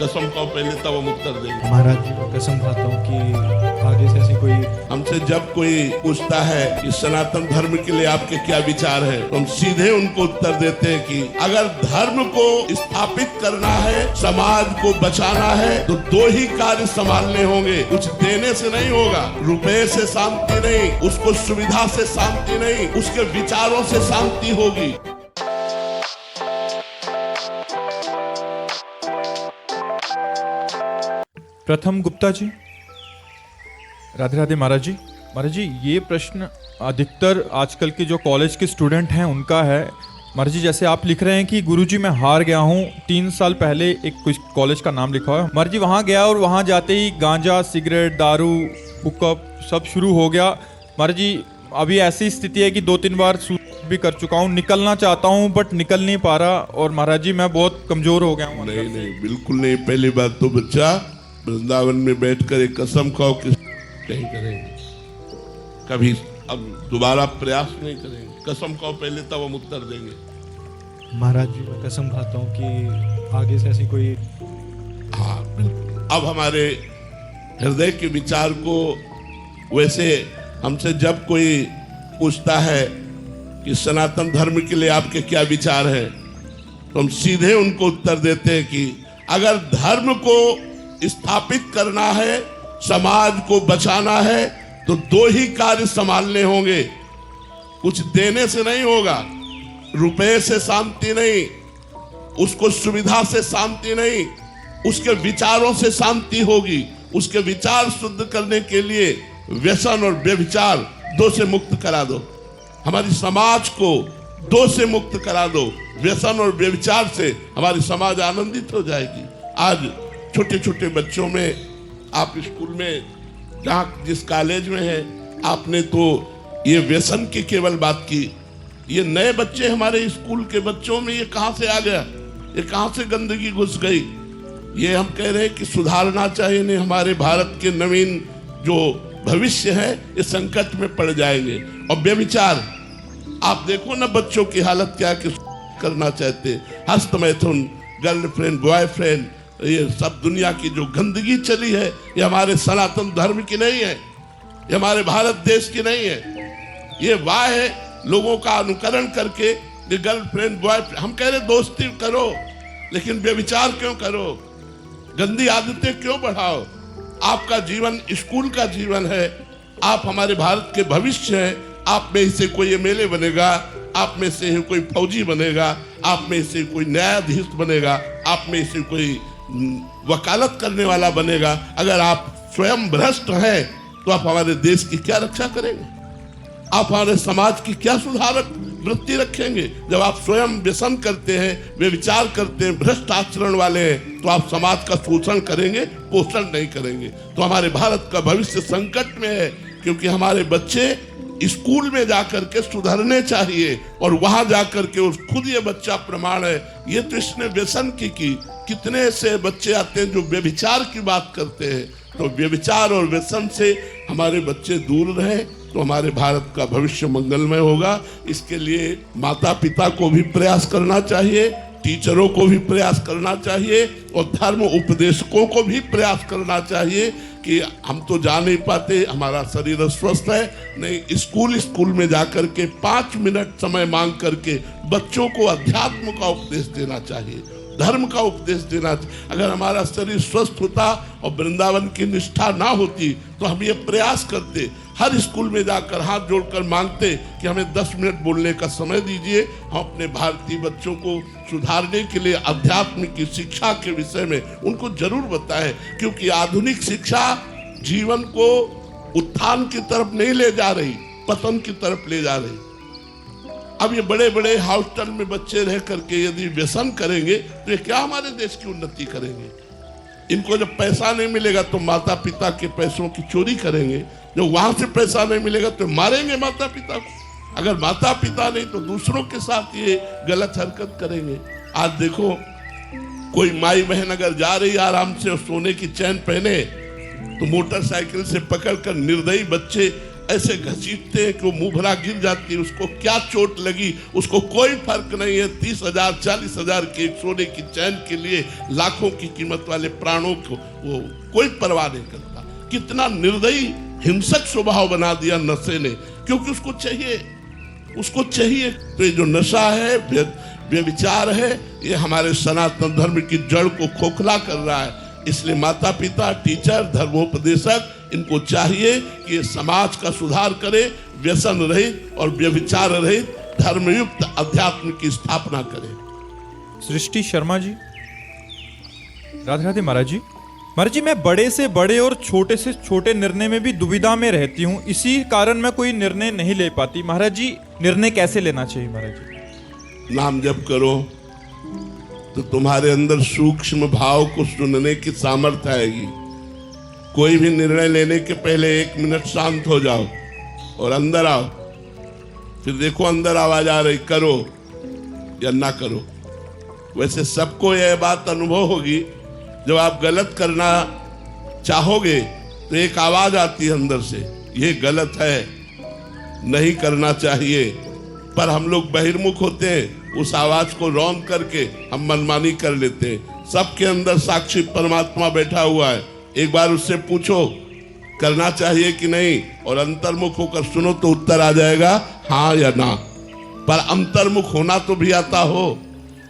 कसम खाओ पहले तब हम उत्तर देंगे। महाराज जी को कसम खाता हूँ कि आगे से ऐसी कोई हमसे जब कोई पूछता है कि सनातन धर्म के लिए आपके क्या विचार है, तो हम सीधे उनको उत्तर देते हैं कि अगर धर्म को स्थापित करना है, समाज को बचाना है, तो दो ही कार्य संभालने होंगे। कुछ देने से नहीं होगा, रुपए से शांति नहीं, उसको सुविधा से शांति नहीं, उसके विचारों से शांति होगी। प्रथम गुप्ता जी, राधे राधे महाराज जी। महाराज जी, ये प्रश्न अधिकतर आजकल के जो कॉलेज के स्टूडेंट हैं उनका है। महाराज जी, जैसे आप लिख रहे हैं कि गुरुजी मैं हार गया हूँ, 3 साल पहले एक कुछ कॉलेज का नाम लिखा है। महाराज जी, वहाँ गया और वहाँ जाते ही गांजा, सिगरेट, दारू, हुक्का सब शुरू हो गया। महाराज जी, अभी ऐसी स्थिति है कि 2-3 बार भी कर चुका हूँ, निकलना चाहता हूँ बट निकल नहीं पा रहा, और महाराज जी मैं बहुत कमजोर हो गया हूँ। नहीं, बिल्कुल नहीं। पहली बात तो बच्चा वृंदावन में बैठकर एक कसम खाओ कि नहीं करेंगे, कभी अब दोबारा प्रयास नहीं करेंगे। कसम खाओ पहले तब हम उत्तर देंगे। महाराज जी को कसम खाता हूँ कि आगे से ऐसी कोई हाँ बिल्कुल। अब हमारे हृदय के विचार को, वैसे हमसे जब कोई पूछता है कि सनातन धर्म के लिए आपके क्या विचार है, तो हम सीधे उनको उत्तर देते हैं कि अगर धर्म को स्थापित करना है, समाज को बचाना है, तो दो ही कार्य संभालने होंगे। कुछ देने से नहीं होगा, रुपए से शांति नहीं, उसको सुविधा से शांति नहीं, उसके विचारों से शांति होगी। उसके विचार शुद्ध करने के लिए व्यसन और व्यभिचार दो से मुक्त करा दो। हमारी समाज को दो से मुक्त करा दो। व्यसन और व्यभिचार से हमारी समाज आनंदित हो जाएगी। आज छोटे छोटे बच्चों में, आप स्कूल में जहाँ जिस कॉलेज में हैं, आपने तो ये व्यसन की केवल बात की। ये नए बच्चे हमारे स्कूल के बच्चों में ये कहाँ से आ गया, ये कहाँ से गंदगी घुस गई। ये हम कह रहे हैं कि सुधारना चाहिए। नहीं, हमारे भारत के नवीन जो भविष्य है ये संकट में पड़ जाएंगे। और व्यभिचार, आप देखो ना बच्चों की हालत क्या करना चाहते, हस्त मैथुन, गर्लफ्रेंड, बॉयफ्रेंड, ये सब दुनिया की जो गंदगी चली है, ये हमारे सनातन धर्म की नहीं है, ये हमारे भारत देश की नहीं है। ये वाह है लोगों का अनुकरण करके ये गर्लफ्रेंड, बॉयफ्रेंड। हम कह रहे दोस्ती करो, लेकिन व्यभिचार क्यों करो, गंदी आदतें क्यों बढ़ाओ। आपका जीवन स्कूल का जीवन है, आप हमारे भारत के भविष्य हैं। आप में से कोई एमएलए बनेगा, आप में से कोई फौजी बनेगा, आप में से कोई न्यायाधीश बनेगा, आप में से कोई वकालत करने वाला बनेगा। अगर आप स्वयं भ्रष्ट हैं तो आप हमारे देश की क्या रक्षा करेंगे, आप हमारे समाज की क्या सुधारक वृत्ति रखेंगे। जब आप स्वयं व्यसन करते हैं, वे विचार करते हैं, भ्रष्ट आचरण वाले हैं, तो आप समाज का शोषण करेंगे, पोषण नहीं करेंगे। तो हमारे भारत का भविष्य संकट में है, क्योंकि हमारे बच्चे स्कूल में जाकर के सुधरने चाहिए, और वहां जाकर के उस खुद ये बच्चा प्रमाण है। ये तो इसने व्यसन की कितने से बच्चे आते हैं जो व्यभिचार की बात करते हैं। तो व्यभिचार और व्यसन से हमारे बच्चे दूर रहे तो हमारे भारत का भविष्य मंगलमय होगा। इसके लिए माता पिता को भी प्रयास करना चाहिए, टीचरों को भी प्रयास करना चाहिए, और धर्म उपदेशकों को भी प्रयास करना चाहिए कि हम तो जा नहीं पाते, हमारा शरीर स्वस्थ है, नहीं स्कूल में जाकर के 5 मिनट समय मांग करके बच्चों को अध्यात्म का उपदेश देना चाहिए, धर्म का उपदेश देना। अगर हमारा शरीर स्वस्थ होता और वृंदावन की निष्ठा ना होती, तो हम ये प्रयास करते, हर स्कूल में जाकर हाथ जोड़कर मांगते कि हमें 10 मिनट बोलने का समय दीजिए। हम अपने भारतीय बच्चों को सुधारने के लिए अध्यात्म की शिक्षा के विषय में उनको जरूर बताएं, क्योंकि आधुनिक शिक्षा जीवन को उत्थान की तरफ नहीं ले जा रही, पतन की तरफ ले जा रही। अब ये बड़े बड़े हॉस्टल में बच्चे रह करके यदि व्यसन करेंगे तो ये क्या हमारे देश की उन्नति करेंगे। इनको जब पैसा नहीं मिलेगा तो माता पिता के पैसों की चोरी करेंगे, जब वहां से पैसा नहीं मिलेगा तो मारेंगे माता पिता को। अगर माता पिता नहीं तो दूसरों के साथ ये गलत हरकत करेंगे। आज देखो, कोई माई बहन अगर जा रही आराम से और सोने की चैन पहने, तो मोटरसाइकिल से पकड़कर निर्दयी बच्चे ऐसे घसीटते हैं कि वो मुंह भरा गिर जाती है। उसको क्या चोट लगी उसको कोई फर्क नहीं है। 30,000 40,000 के एक सोने की चैन के लिए लाखों की कीमत वाले प्राणों को वो कोई परवाह नहीं करता। कितना निर्दयी हिंसक स्वभाव बना दिया नशे ने, क्योंकि उसको चाहिए। तो ये जो नशा है, व्यभिचार है, ये हमारे सनातन धर्म की जड़ को खोखला कर रहा है। इसलिए माता पिता, टीचर, धर्मोपदेशक, इनको चाहिए कि ये समाज का सुधार करे, व्यसन रहित और व्यभिचार रहित धर्मयुक्त अध्यात्म की स्थापना करे। सृष्टि शर्मा जी, राधे राधे महाराज जी। महाराज जी, मैं बड़े से बड़े और छोटे से छोटे निर्णय में भी दुविधा में रहती हूँ, इसी कारण मैं कोई निर्णय नहीं ले पाती। महाराज जी, निर्णय कैसे लेना चाहिए महाराज जी? नाम जप करो तो तुम्हारे अंदर सूक्ष्म भाव को सुनने की सामर्थ्य आएगी। कोई भी निर्णय लेने के पहले 1 मिनट शांत हो जाओ और अंदर आओ, फिर देखो अंदर आवाज आ रही, करो या ना करो। वैसे सबको यह बात अनुभव होगी, जब आप गलत करना चाहोगे तो एक आवाज आती है अंदर से, ये गलत है, नहीं करना चाहिए। पर हम लोग बहिर्मुख होते हैं, उस आवाज को रौंद करके हम मनमानी कर लेते हैं। सबके अंदर साक्षी परमात्मा बैठा हुआ है। एक बार उससे पूछो करना चाहिए कि नहीं, और अंतर्मुख होकर सुनो तो उत्तर आ जाएगा हाँ या ना। पर अंतर्मुख होना तो भी आता हो।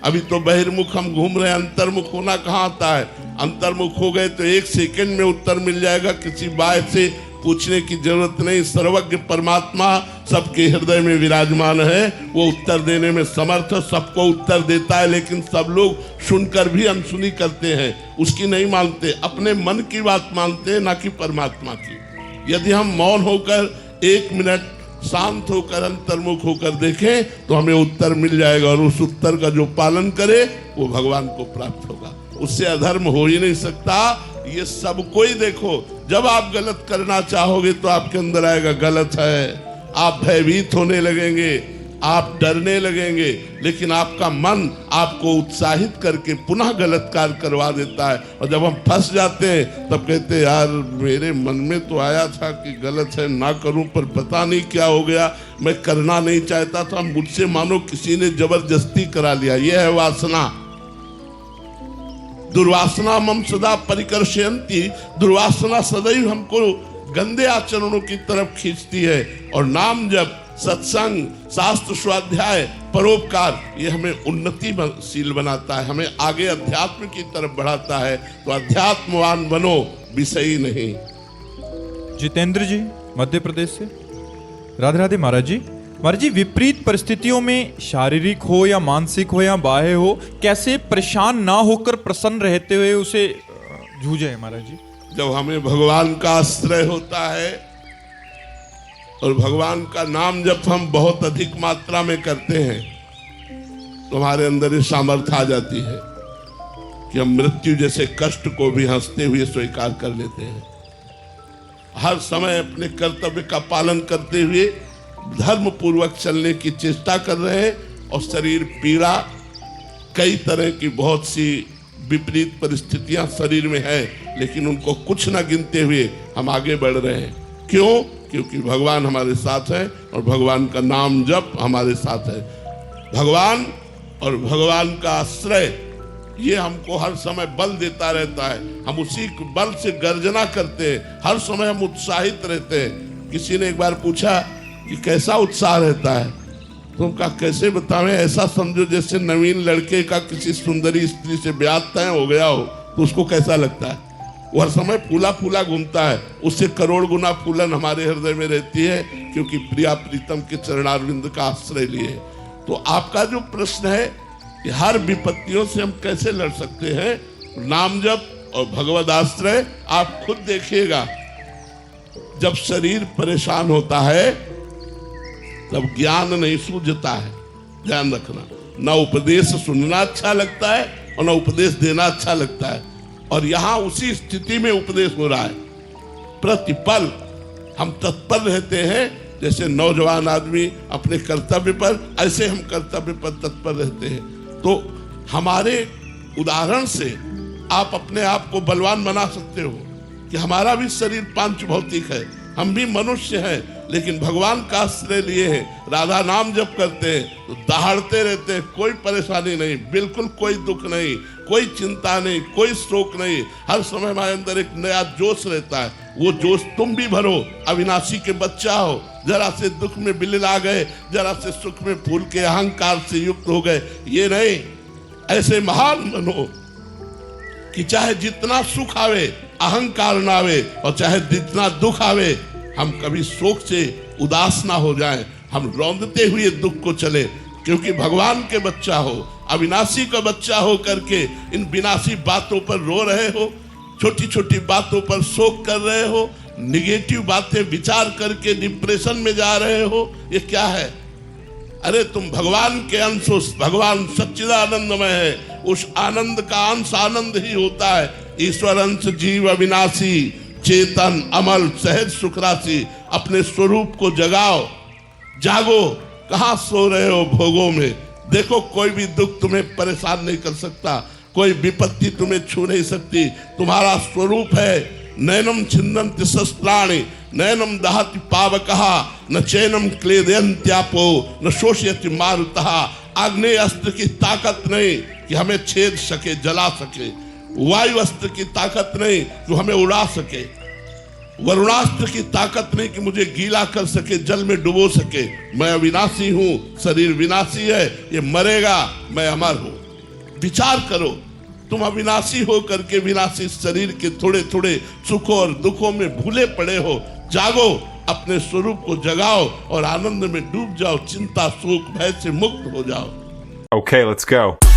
अभी तो बहिर्मुख हम घूम रहे हैं, अंतर्मुख होना कहाँ आता है? अंतर्मुख हो गए तो 1 सेकंड में उत्तर मिल जाएगा, किसी बात से पूछने की जरूरत नहीं। सर्वज्ञ परमात्मा सबके हृदय में विराजमान है, वो उत्तर देने में समर्थ, सबको उत्तर देता है। लेकिन सब लोग सुनकर भी अनसुनी करते हैं, उसकी नहीं मानते, अपने मन की बात मानते हैं, ना कि परमात्मा की। यदि हम मौन होकर 1 मिनट शांत होकर अंतर्मुख होकर देखें तो हमें उत्तर मिल जाएगा, और उस उत्तर का जो पालन करे वो भगवान को प्राप्त होगा। उससे अधर्म हो ही नहीं सकता। ये सब कोई देखो, जब आप गलत करना चाहोगे तो आपके अंदर आएगा गलत है, आप भयभीत होने लगेंगे, आप डरने लगेंगे। लेकिन आपका मन आपको उत्साहित करके पुनः गलत कार्य करवा देता है। और जब हम फंस जाते हैं तब कहते हैं यार मेरे मन में तो आया था कि गलत है, ना करूं, पर पता नहीं क्या हो गया, मैं करना नहीं चाहता था, मुझसे मानो किसी ने जबरदस्ती करा लिया। यह है वासना। दुर्वासना मम सदा परिकर्षयन्ति। दुर्वासना सदैव हमको गंदे आचरणों की तरफ खींचती है। और नाम जप, सत्संग, शास्त्र स्वाध्याय, परोपकार, ये हमें उन्नतिशील बनाता है, हमें आगे अध्यात्म की तरफ बढ़ाता है। तो अध्यात्मवान बनो, विषयी नहीं। जितेंद्र जी, मध्य प्रदेश से। राधे राधे महाराज जी। महाराज जी, विपरीत परिस्थितियों में शारीरिक हो या मानसिक हो या बाह्य हो, कैसे परेशान ना होकर प्रसन्न रहते हुए उसे जूझे महाराज जी? जब हमें भगवान का आश्रय होता है और भगवान का नाम जब हम बहुत अधिक मात्रा में करते हैं तो हमारे अंदर ये सामर्थ्य आ जाती है कि हम मृत्यु जैसे कष्ट को भी हंसते हुए स्वीकार कर लेते हैं। हर समय अपने कर्तव्य का पालन करते हुए धर्म पूर्वक चलने की चेष्टा कर रहे हैं। और शरीर पीड़ा, कई तरह की बहुत सी विपरीत परिस्थितियां शरीर में है, लेकिन उनको कुछ ना गिनते हुए हम आगे बढ़ रहे हैं। क्यों? क्योंकि भगवान हमारे साथ है और भगवान का नाम जप हमारे साथ है। भगवान और भगवान का आश्रय ये हमको हर समय बल देता रहता है। हम उसी बल से गर्जना करते हैं, हर समय हम उत्साहित रहते हैं। किसी ने एक बार पूछा कि कैसा उत्साह रहता है, तो उनका कैसे बतावें, ऐसा समझो जैसे नवीन लड़के का किसी सुंदरी स्त्री से ब्याह तय हो गया हो, तो उसको कैसा लगता है? वो हर समय फूला फूला घूमता है, उससे करोड़ गुना फूलन हमारे हृदय में रहती है, क्योंकि प्रिया प्रीतम के चरणारविंद का आश्रय लिए। तो आपका जो प्रश्न है कि हर विपत्तियों से हम कैसे लड़ सकते हैं, नाम जप और भगवद आश्रय, आप खुद देखिएगा। जब शरीर परेशान होता है तब ज्ञान नहीं सूझता है, ध्यान रखना। ना उपदेश सुनना अच्छा लगता है और ना उपदेश देना अच्छा लगता है। और यहाँ उसी स्थिति में उपदेश हो रहा है। प्रतिपल हम तत्पर रहते हैं, जैसे नौजवान आदमी अपने कर्तव्य पर, ऐसे हम कर्तव्य पर तत्पर रहते हैं। तो हमारे उदाहरण से आप अपने आप को बलवान बना सकते हो कि हमारा भी शरीर पांच भौतिक है, हम भी मनुष्य हैं, लेकिन भगवान का आश्रय लिए हैं, राधा नाम जप करते हैं तो दहाड़ते रहते हैं, कोई परेशानी नहीं, बिल्कुल कोई दुख नहीं, कोई चिंता नहीं, कोई शोक नहीं। हर समय हमारे अंदर एक नया जोश रहता है। वो जोश तुम भी भरो। अविनाशी के बच्चा हो, जरा से दुख में बिलला गए, जरा से सुख में फूल के अहंकार से युक्त हो गए, ये नहीं। ऐसे महान बनो कि चाहे जितना सुख आवे अहंकार ना आवे, और चाहे जितना दुख आवे हम कभी शोक से उदास ना हो जाएं, हम रौंदते हुए दुख को चले। क्योंकि भगवान के बच्चा हो, अविनाशी का बच्चा हो करके इन विनाशी बातों पर रो रहे हो, छोटी छोटी बातों पर शोक कर रहे हो, निगेटिव बातें विचार करके डिप्रेशन में जा रहे हो, ये क्या है? अरे तुम भगवान के अंश हो, भगवान सच्चिदानंदमय है, उस आनंद का अंश आनंद ही होता है। ईश्वर अंश जीव अविनाशी, चेतन अमल सहज सुखराशि। अपने स्वरूप को जगाओ, जागो। कहाँ सो रहे हो भोगों में? देखो कोई भी दुख तुम्हें परेशान नहीं कर सकता, कोई विपत्ति तुम्हें छू नहीं सकती। तुम्हारा स्वरूप है नैनम छिन्नन्ति शस्त्राणि, नैनम दहति पावकः, न चैनम क्लेदयन्त्यापो, न शोषयति मारुतः। आग्नेय अस्त्र की ताकत नहीं कि हमें छेद सके, जला सके। वायु अस्त्र की ताकत नहीं जो हमें उड़ा सके। वरुणास्त्र की ताकत नहीं कि मुझे गीला कर सके, जल में डुबो सके। मैं अविनाशी हूं, शरीर विनाशी है, ये मरेगा, मैं अमर हूं। विचार करो, तुम अविनाशी हो करके विनाशी शरीर के थोड़े थोड़े सुखों और दुखों में भूले पड़े हो। जागो, अपने स्वरूप को जगाओ और आनंद में डूब जाओ। चिंता शोक भय से मुक्त हो जाओ। Okay, let's go.